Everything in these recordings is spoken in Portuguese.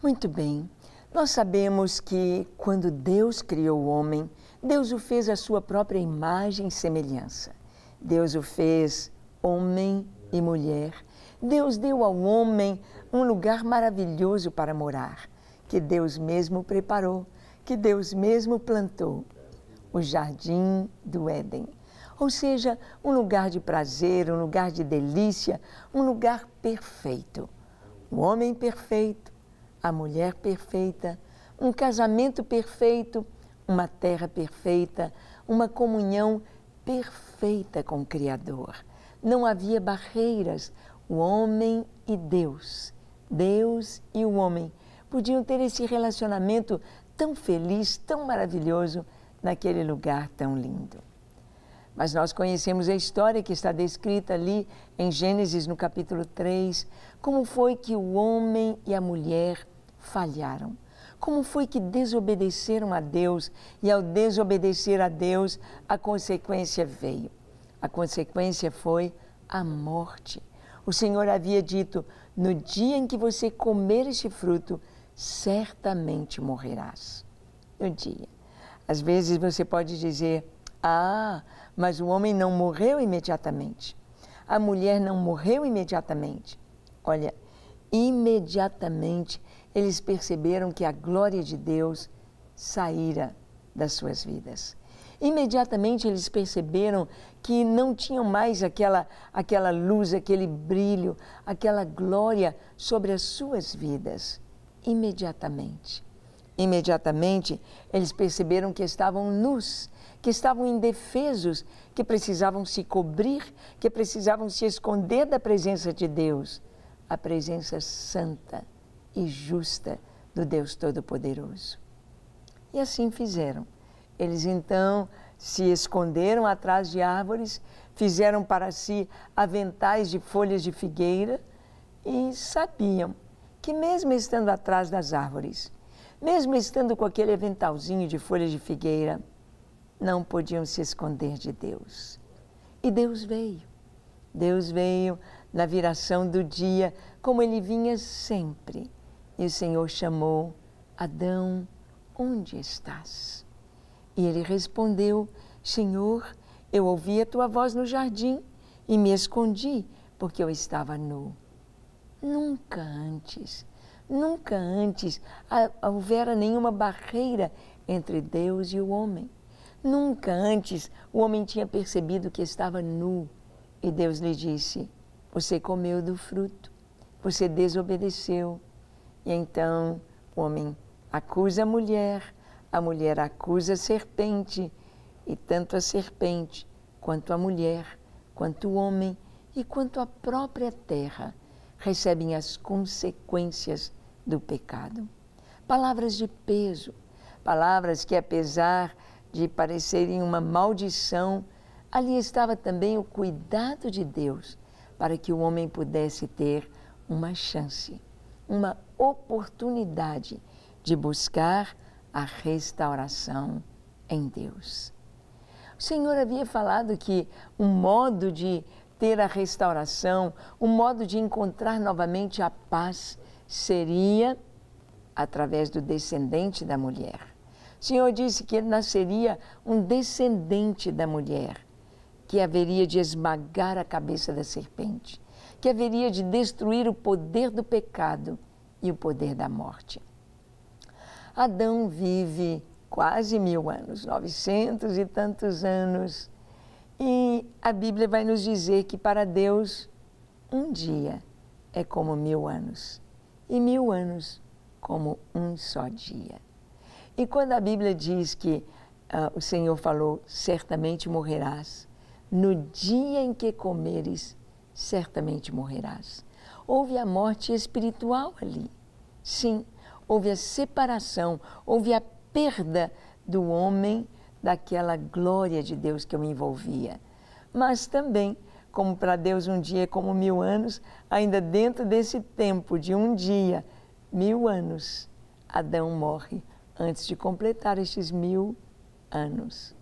Muito bem. Nós sabemos que quando Deus criou o homem, Deus o fez à sua própria imagem e semelhança. Deus o fez homem e mulher. Deus deu ao homem um lugar maravilhoso para morar, que Deus mesmo preparou, que Deus mesmo plantou, o Jardim do Éden. Ou seja, um lugar de prazer, um lugar de delícia, um lugar perfeito. O homem perfeito, a mulher perfeita, um casamento perfeito, uma terra perfeita, uma comunhão perfeita com o Criador. Não havia barreiras, o homem e Deus, Deus e o homem, podiam ter esse relacionamento tão feliz, tão maravilhoso, naquele lugar tão lindo. Mas nós conhecemos a história que está descrita ali em Gênesis, no capítulo 3, como foi que o homem e a mulher falharam. Como foi que desobedeceram a Deus e ao desobedecer a Deus, a consequência veio. A consequência foi a morte. O Senhor havia dito, no dia em que você comer este fruto, certamente morrerás. No dia. Às vezes você pode dizer, mas o homem não morreu imediatamente. A mulher não morreu imediatamente. Olha, imediatamente eles perceberam que a glória de Deus saíra das suas vidas. Imediatamente eles perceberam que não tinham mais aquela luz, aquele brilho, aquela glória sobre as suas vidas. Imediatamente. Imediatamente eles perceberam que estavam nus, que estavam indefesos, que precisavam se cobrir, que precisavam se esconder da presença de Deus, a presença santa e justa do Deus Todo-Poderoso. E assim fizeram. Eles então se esconderam atrás de árvores, fizeram para si aventais de folhas de figueira e sabiam que mesmo estando atrás das árvores, mesmo estando com aquele aventalzinho de folhas de figueira, não podiam se esconder de Deus. E Deus veio. Deus veio na viração do dia, como Ele vinha sempre. E o Senhor chamou, Adão, onde estás? E ele respondeu, Senhor, eu ouvi a tua voz no jardim e me escondi, porque eu estava nu. Nunca antes houvera nenhuma barreira entre Deus e o homem. Nunca antes o homem tinha percebido que estava nu. E Deus lhe disse, você comeu do fruto, você desobedeceu. E então o homem acusa a mulher acusa a serpente, e tanto a serpente, quanto a mulher, quanto o homem e quanto a própria terra recebem as consequências do pecado. Palavras de peso, palavras que apesar de parecerem uma maldição, ali estava também o cuidado de Deus para que o homem pudesse ter uma chance, uma oportunidade de buscar a restauração em Deus. O Senhor havia falado que um modo de ter a restauração, um modo de encontrar novamente a paz, seria através do descendente da mulher. O Senhor disse que nasceria um descendente da mulher, que haveria de esmagar a cabeça da serpente, que haveria de destruir o poder do pecado e o poder da morte. Adão vive quase 1000 anos, 900 e tantos anos, e a Bíblia vai nos dizer que para Deus um dia é como 1000 anos, e 1000 anos como um só dia. E quando a Bíblia diz que o Senhor falou, certamente morrerás, no dia em que comeres, certamente morrerás. Houve a morte espiritual ali, sim, houve a separação, houve a perda do homem daquela glória de Deus que o envolvia. Mas também, como para Deus um dia é como 1000 anos, ainda dentro desse tempo de um dia, 1000 anos, Adão morre antes de completar estes 1000 anos.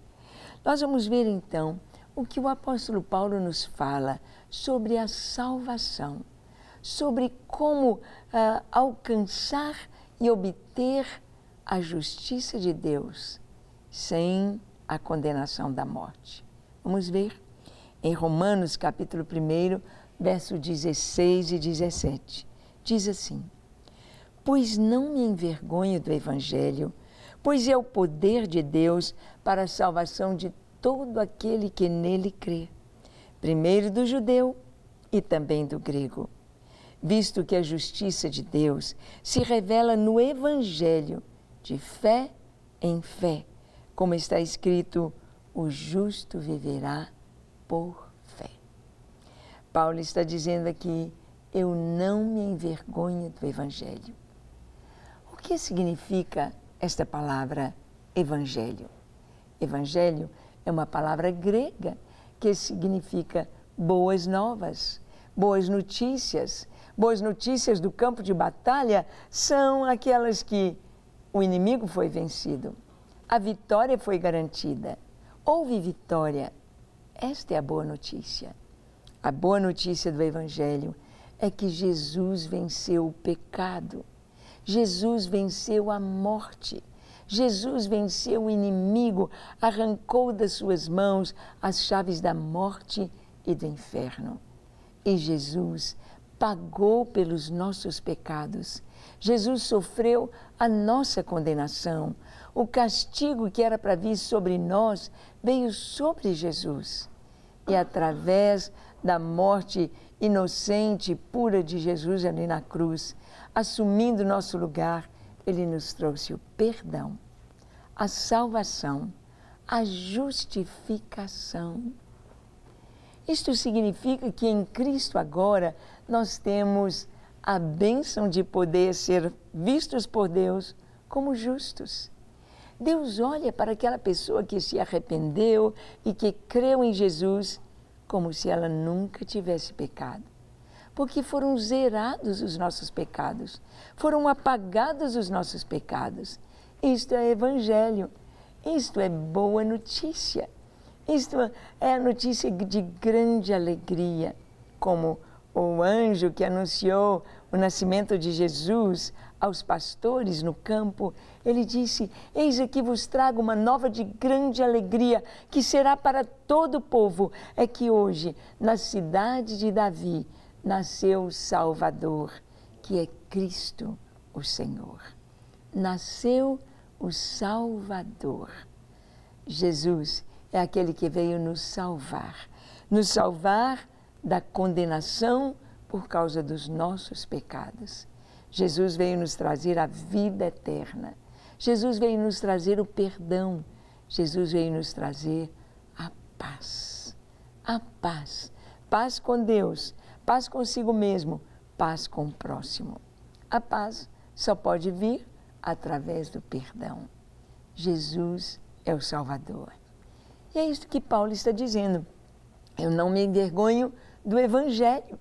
Nós vamos ver então o que o apóstolo Paulo nos fala sobre a salvação, sobre como alcançar e obter a justiça de Deus sem a condenação da morte. Vamos ver em Romanos capítulo 1, versos 16 e 17. Diz assim: pois não me envergonho do Evangelho, pois é o poder de Deus para a salvação de todo aquele que nele crê, primeiro do judeu e também do grego, visto que a justiça de Deus se revela no Evangelho, de fé em fé, como está escrito, o justo viverá por fé. Paulo está dizendo aqui, eu não me envergonho do Evangelho. O que significa esta palavra Evangelho? Evangelho é uma palavra grega que significa boas novas, boas notícias. Boas notícias do campo de batalha são aquelas que o inimigo foi vencido, a vitória foi garantida, houve vitória. Esta é a boa notícia. A boa notícia do Evangelho é que Jesus venceu o pecado, Jesus venceu a morte, Jesus venceu o inimigo, arrancou das suas mãos as chaves da morte e do inferno. E Jesus pagou pelos nossos pecados. Jesus sofreu a nossa condenação. O castigo que era para vir sobre nós veio sobre Jesus. E através da morte inocente e pura de Jesus ali na cruz, assumindo nosso lugar, Ele nos trouxe o perdão, a salvação, a justificação. Isto significa que em Cristo agora nós temos a bênção de poder ser vistos por Deus como justos. Deus olha para aquela pessoa que se arrependeu e que creu em Jesus como se ela nunca tivesse pecado. Porque foram zerados os nossos pecados, foram apagados os nossos pecados. Isto é Evangelho, isto é boa notícia, isto é a notícia de grande alegria, como o anjo que anunciou o nascimento de Jesus aos pastores no campo. Ele disse, eis aqui vos trago uma nova de grande alegria, que será para todo o povo. É que hoje, na cidade de Davi, nasceu o Salvador, que é Cristo o Senhor. Nasceu o Salvador. Jesus é aquele que veio nos salvar da condenação por causa dos nossos pecados. Jesus veio nos trazer a vida eterna. Jesus veio nos trazer o perdão. Jesus veio nos trazer a paz. A paz. Paz com Deus, paz consigo mesmo, paz com o próximo. A paz só pode vir através do perdão. Jesus é o Salvador. E é isso que Paulo está dizendo. Eu não me envergonho do Evangelho,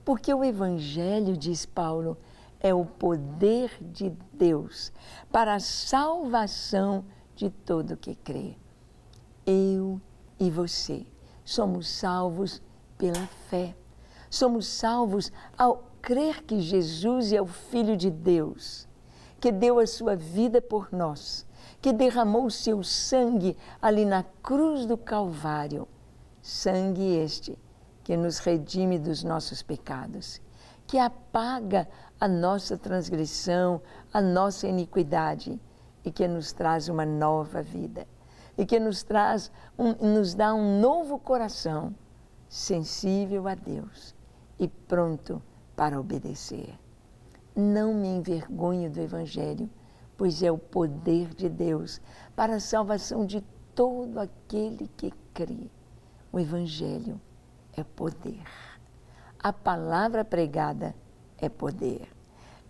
porque o Evangelho, diz Paulo, é o poder de Deus para a salvação de todo que crê. Eu e você somos salvos pela fé. Somos salvos ao crer que Jesus é o Filho de Deus, que deu a sua vida por nós, que derramou o seu sangue ali na cruz do Calvário. Sangue este que nos redime dos nossos pecados, que apaga a nossa transgressão, a nossa iniquidade e que nos traz uma nova vida e que nos dá um novo coração sensível a Deus e pronto para obedecer. Não me envergonho do Evangelho, pois é o poder de Deus para a salvação de todo aquele que crê. O Evangelho é poder. A palavra pregada é poder.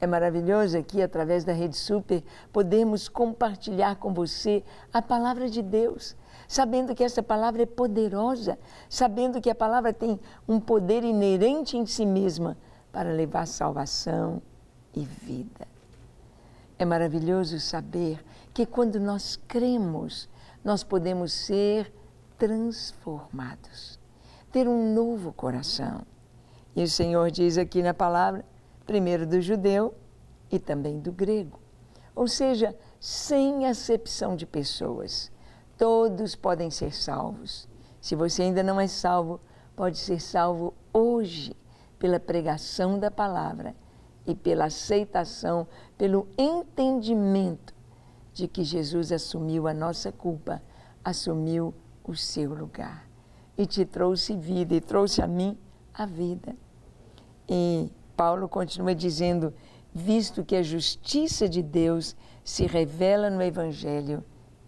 É maravilhoso aqui, através da Rede Super, podermos compartilhar com você a palavra de Deus, sabendo que essa palavra é poderosa, sabendo que a palavra tem um poder inerente em si mesma para levar salvação e vida. É maravilhoso saber que quando nós cremos, nós podemos ser transformados, ter um novo coração. E o Senhor diz aqui na palavra, primeiro do judeu e também do grego. ou seja, sem acepção de pessoas. Todos podem ser salvos. Se você ainda não é salvo, pode ser salvo hoje pela pregação da palavra e pela aceitação, pelo entendimento de que Jesus assumiu a nossa culpa, assumiu o seu lugar e te trouxe vida e trouxe a mim a vida. E Paulo continua dizendo, visto que a justiça de Deus se revela no Evangelho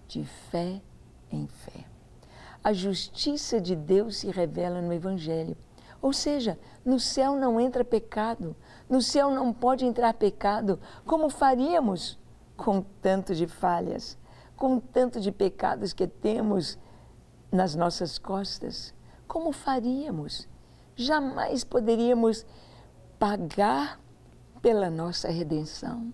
de fé em fé. A justiça de Deus se revela no Evangelho. Ou seja, no céu não entra pecado, no céu não pode entrar pecado. Como faríamos com tanto de falhas, com tanto de pecados que temos nas nossas costas? Como faríamos? Jamais poderíamos pagar pela nossa redenção.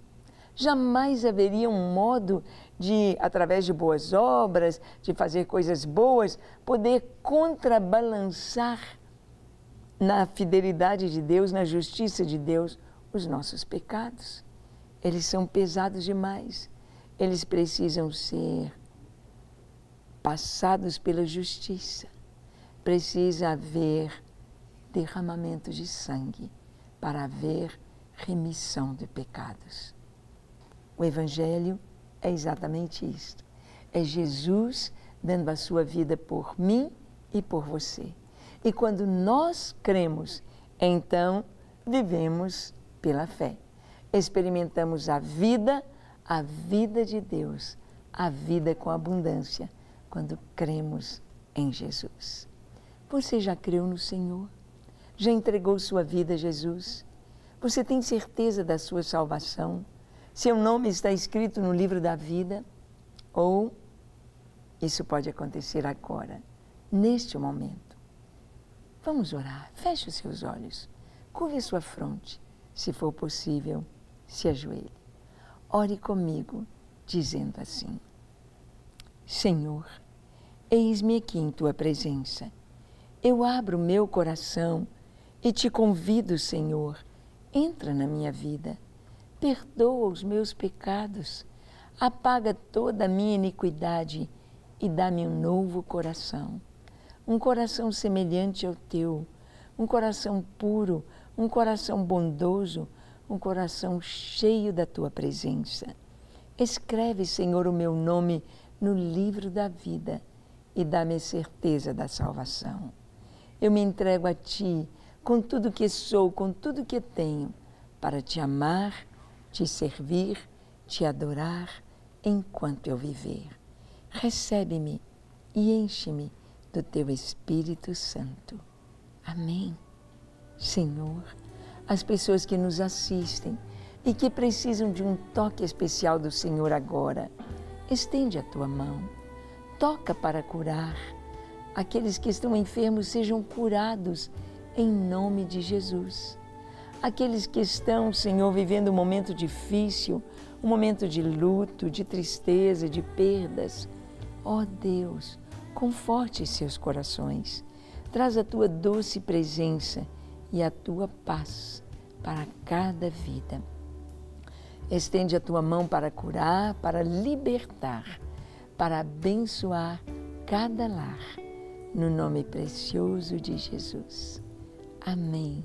Jamais haveria um modo de, através de boas obras, de fazer coisas boas, poder contrabalançar na fidelidade de Deus, na justiça de Deus, os nossos pecados. Eles são pesados demais. Eles precisam ser passados pela justiça. Precisa haver derramamento de sangue para haver remissão de pecados. O Evangelho é exatamente isto. É Jesus dando a sua vida por mim e por você. E quando nós cremos, então vivemos pela fé. Experimentamos a vida de Deus, a vida com abundância, quando cremos em Jesus. Você já creu no Senhor? Já entregou sua vida a Jesus? Você tem certeza da sua salvação? Seu nome está escrito no livro da vida? Ou isso pode acontecer agora, neste momento? Vamos orar. Feche os seus olhos. Curve a sua fronte. Se for possível, se ajoelhe. Ore comigo, dizendo assim: Senhor, eis-me aqui em Tua presença. Eu abro meu coração e te convido, Senhor, entra na minha vida. Perdoa os meus pecados, apaga toda a minha iniquidade e dá-me um novo coração. Um coração semelhante ao teu, um coração puro, um coração bondoso, um coração cheio da tua presença. Escreve, Senhor, o meu nome no livro da vida e dá-me certeza da salvação. Eu me entrego a ti com tudo que sou, com tudo que tenho, para te amar, te servir, te adorar enquanto eu viver. Recebe-me e enche-me do Teu Espírito Santo. Amém. Senhor, as pessoas que nos assistem e que precisam de um toque especial do Senhor agora, estende a Tua mão, toca para curar. Aqueles que estão enfermos sejam curados em nome de Jesus. Aqueles que estão, Senhor, vivendo um momento difícil, um momento de luto, de tristeza, de perdas, ó Deus, conforte seus corações, traz a Tua doce presença e a Tua paz para cada vida. Estende a Tua mão para curar, para libertar, para abençoar cada lar, no nome precioso de Jesus. Amém,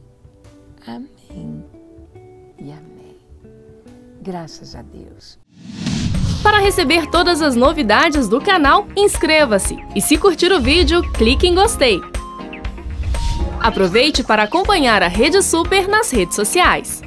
amém e amém. Graças a Deus. Para receber todas as novidades do canal, inscreva-se e se curtir o vídeo, clique em gostei. Aproveite para acompanhar a Rede Super nas redes sociais.